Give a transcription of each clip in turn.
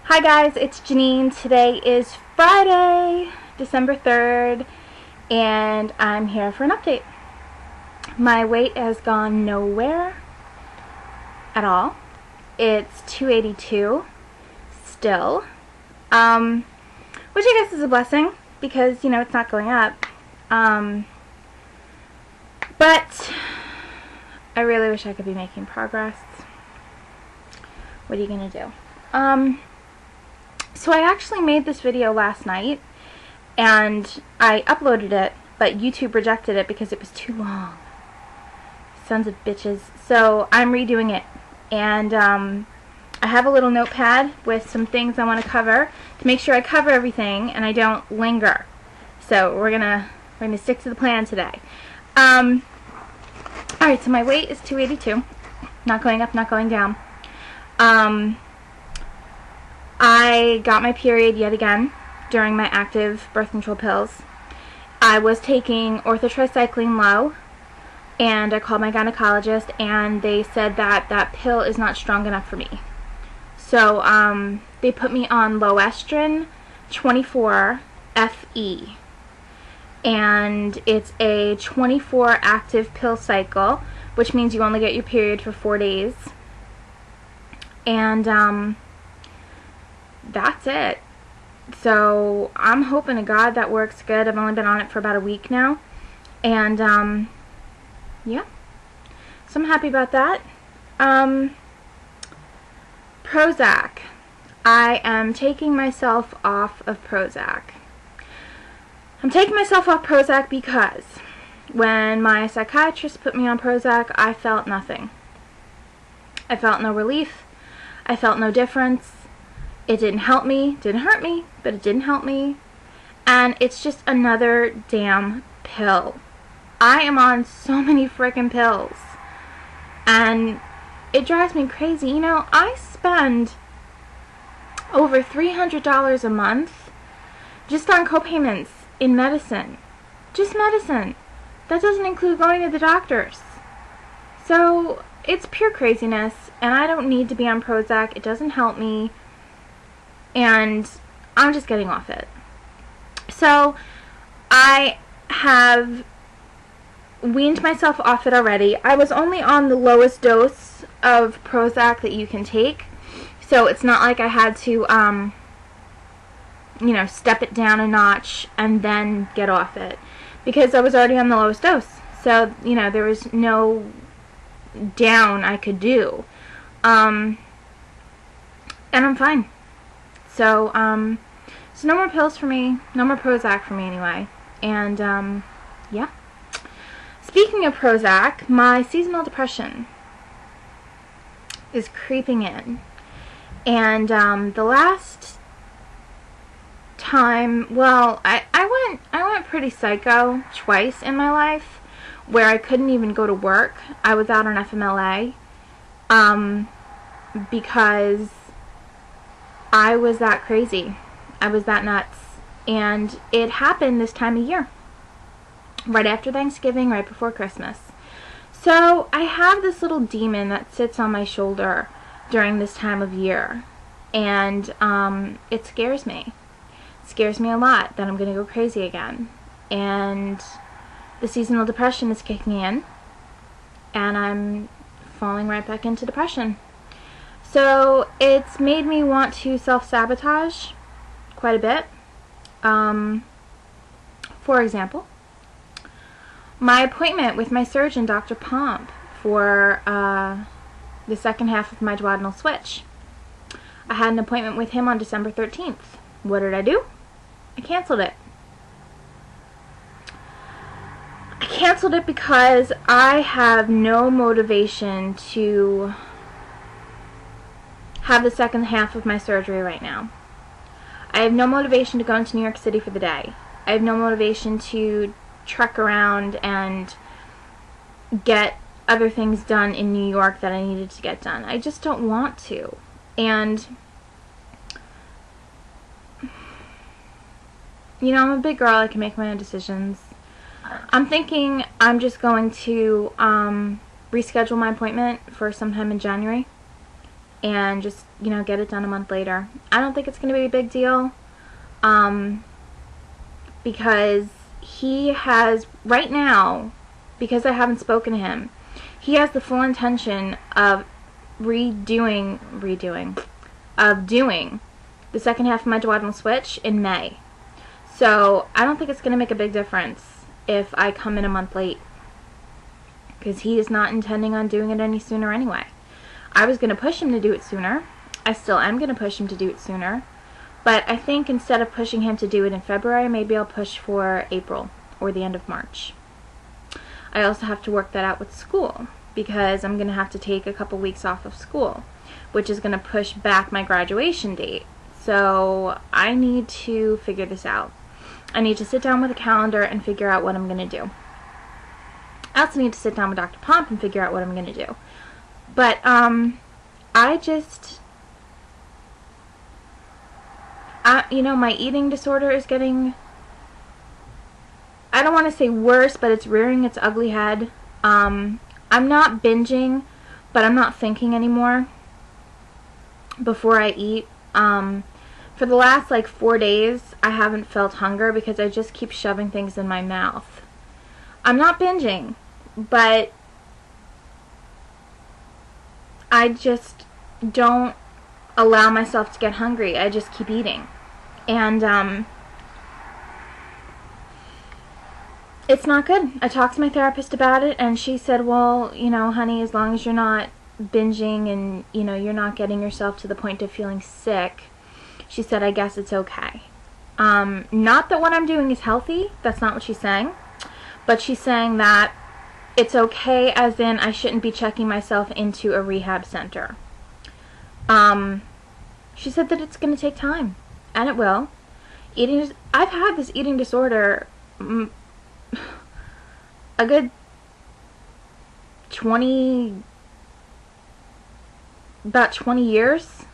Hi guys, it's Janine. Today is Friday, December 3rd, and I'm here for an update. My weight has gone nowhere at all. It's 282 still, which I guess is a blessing because, it's not going up. But I really wish I could be making progress. What are you going to do? So I actually made this video last night, and I uploaded it, but YouTube rejected it because it was too long. Sons of bitches. So I'm redoing it, and I have a little notepad with some things I want to cover to make sure I cover everything and I don't linger. So we're gonna stick to the plan today. Alright, so my weight is 282. Not going up, not going down. I got my period yet again during my active birth control pills. I was taking orthotricycline low, and I called my gynecologist, and they said that that pill is not strong enough for me. So they put me on Lowestrin 24 FE, and it's a 24 active pill cycle, which means you only get your period for 4 days. And that's it. So I'm hoping to God that works good. I've only been on it for about a week now, and yeah, so I'm happy about that. Prozac. I am taking myself off of Prozac. I'm taking myself off Prozac because when my psychiatrist put me on Prozac, I felt nothing. I felt no relief. I felt no difference. It didn't help me, didn't hurt me, but it didn't help me. And it's just another damn pill. I am on so many freaking pills, and it drives me crazy. I spend over $300 a month just on copayments in medicine. Just medicine. That doesn't include going to the doctors. So it's pure craziness, and I don't need to be on Prozac. It doesn't help me. And I'm just getting off it. So I have weaned myself off it already. I was only on the lowest dose of Prozac that you can take. So it's not like I had to, step it down a notch and then get off it. Because I was already on the lowest dose. So, there was no down I could do. And I'm fine. So, so no more pills for me, no more Prozac for me anyway, and, yeah. Speaking of Prozac, my seasonal depression is creeping in, and, the last time, well, I went pretty psycho twice in my life, where I couldn't even go to work. I was out on FMLA, because I was that crazy. I was that nuts. And it happened this time of year. Right after Thanksgiving, right before Christmas. So I have this little demon that sits on my shoulder during this time of year. And it scares me. It scares me a lot that I'm going to go crazy again. And the seasonal depression is kicking in. And I'm falling right back into depression. So it's made me want to self-sabotage quite a bit. For example, my appointment with my surgeon, Dr. Pomp, for the second half of my duodenal switch. I had an appointment with him on December 13th. What did I do? I canceled it. I canceled it because I have no motivation to have the second half of my surgery right now. I have no motivation to go into New York City for the day. I have no motivation to trek around and get other things done in New York that I needed to get done. I just don't want to. And I'm a big girl. I can make my own decisions. I'm thinking I'm just going to reschedule my appointment for sometime in January and just get it done a month later. I don't think it's going to be a big deal, because he has, right now, because I haven't spoken to him, he has the full intention of doing the second half of my duodenal switch in May. So I don't think it's going to make a big difference if I come in a month late, because he is not intending on doing it any sooner anyway. I was going to push him to do it sooner. I still am going to push him to do it sooner. But I think instead of pushing him to do it in February, maybe I'll push for April or the end of March. I also have to work that out with school, because I'm going to have to take a couple weeks off of school, which is going to push back my graduation date. So I need to figure this out. I need to sit down with a calendar and figure out what I'm going to do. I also need to sit down with Dr. Pomp and figure out what I'm going to do. But my eating disorder is getting, I don't want to say worse, but it's rearing its ugly head. I'm not binging, but I'm not thinking anymore before I eat. For the last 4 days, I haven't felt hunger because I just keep shoving things in my mouth. I'm not binging, but I just don't allow myself to get hungry. I just keep eating. And it's not good. I talked to my therapist about it, and she said, well, honey, as long as you're not binging and, you're not getting yourself to the point of feeling sick, she said, I guess it's okay. Not that what I'm doing is healthy. That's not what she's saying. But she's saying that it's okay, as in I shouldn't be checking myself into a rehab center. She said that it's going to take time, and it will. I've had this eating disorder a good 20 years,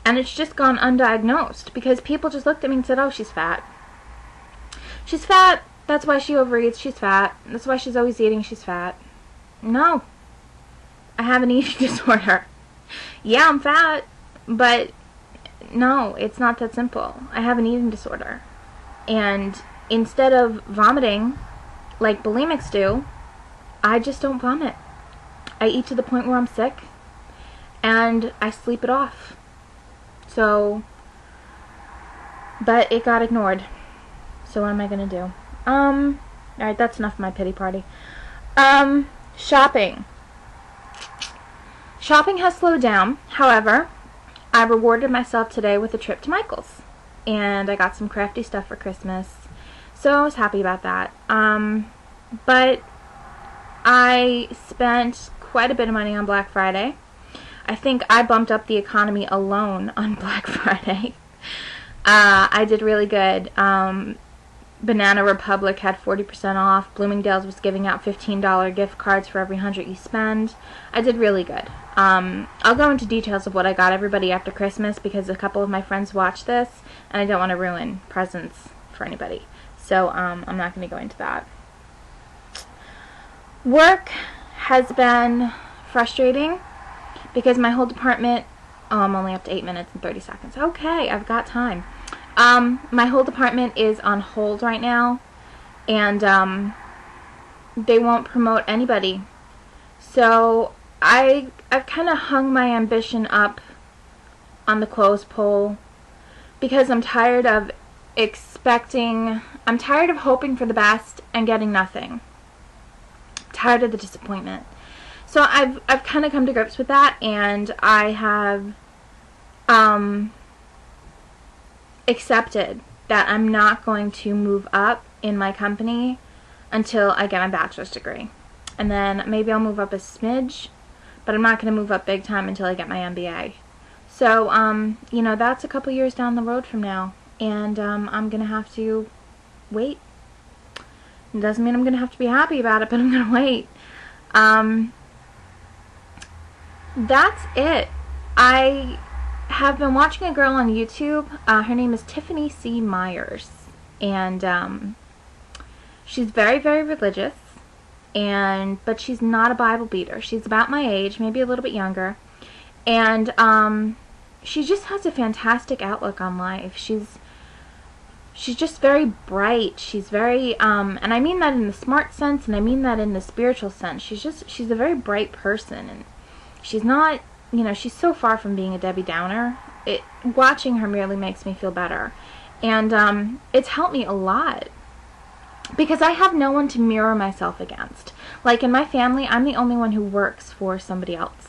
and it's just gone undiagnosed because people just looked at me and said, oh, she's fat. She's fat, that's why she overeats, she's fat, that's why she's always eating, she's fat. No, I have an eating disorder. Yeah, I'm fat, but no, it's not that simple. I have an eating disorder. And instead of vomiting like bulimics do, I just don't vomit. I eat to the point where I'm sick, and I sleep it off. So, but it got ignored. So what am I going to do? Alright, that's enough of my pity party. Shopping. Shopping has slowed down. However, I rewarded myself today with a trip to Michael's. And I got some crafty stuff for Christmas. So I was happy about that. But I spent quite a bit of money on Black Friday. I think I bumped up the economy alone on Black Friday. I did really good. Banana Republic had 40% off. Bloomingdale's was giving out $15 gift cards for every 100 you spend. I did really good. I'll go into details of what I got everybody after Christmas because a couple of my friends watched this, and I don't want to ruin presents for anybody. So I'm not going to go into that. Work has been frustrating because my whole department, I'm only up to 8 minutes and 30 seconds. Okay, I've got time. My whole department is on hold right now, and they won't promote anybody. So I've kind of hung my ambition up on the clothes pole because I'm tired of I'm tired of hoping for the best and getting nothing. I'm tired of the disappointment. So I've kind of come to grips with that, and I have accepted that I'm not going to move up in my company until I get my bachelor's degree. And then maybe I'll move up a smidge, but I'm not going to move up big time until I get my MBA. So, that's a couple years down the road from now, and I'm going to have to wait. It doesn't mean I'm going to have to be happy about it, but I'm going to wait. That's it. I have been watching a girl on YouTube. Her name is Tiffany C. Myers, and she's very, very religious, but she's not a Bible beater. She's about my age, maybe a little bit younger, And she just has a fantastic outlook on life. She's just very bright. She's very, and I mean that in the smart sense, and I mean that in the spiritual sense. She's a very bright person, and she's not, you know, she's so far from being a Debbie Downer. Watching her merely makes me feel better. And it's helped me a lot, because I have no one to mirror myself against. Like in my family, I'm the only one who works for somebody else.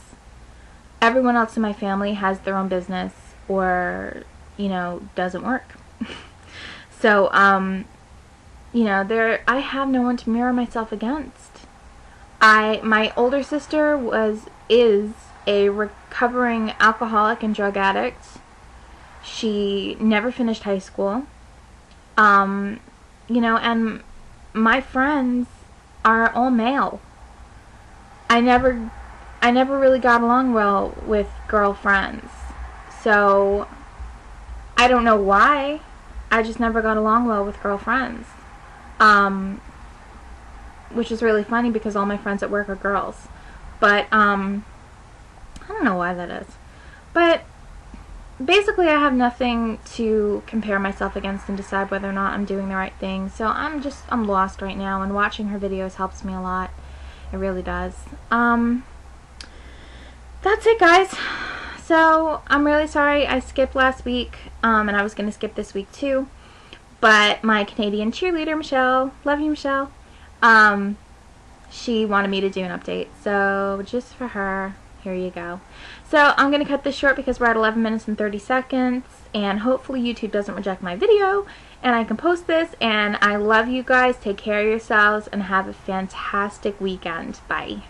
Everyone else in my family has their own business or, you know, doesn't work. So, you know, I have no one to mirror myself against. My older sister is a recovering alcoholic and drug addict. She never finished high school. You know, and my friends are all male. I never really got along well with girlfriends. So, I don't know why. I just never got along well with girlfriends. Which is really funny because all my friends at work are girls. But, I don't know why that is. But, basically I have nothing to compare myself against and decide whether or not I'm doing the right thing. So I'm lost right now, and watching her videos helps me a lot. It really does. That's it, guys. So, I'm really sorry I skipped last week, and I was going to skip this week too, but my Canadian cheerleader, Michelle, love you, Michelle, she wanted me to do an update, so just for her, here you go. So, I'm going to cut this short because we're at 11 minutes and 30 seconds, and hopefully YouTube doesn't reject my video, and I can post this, and I love you guys, take care of yourselves, and have a fantastic weekend. Bye.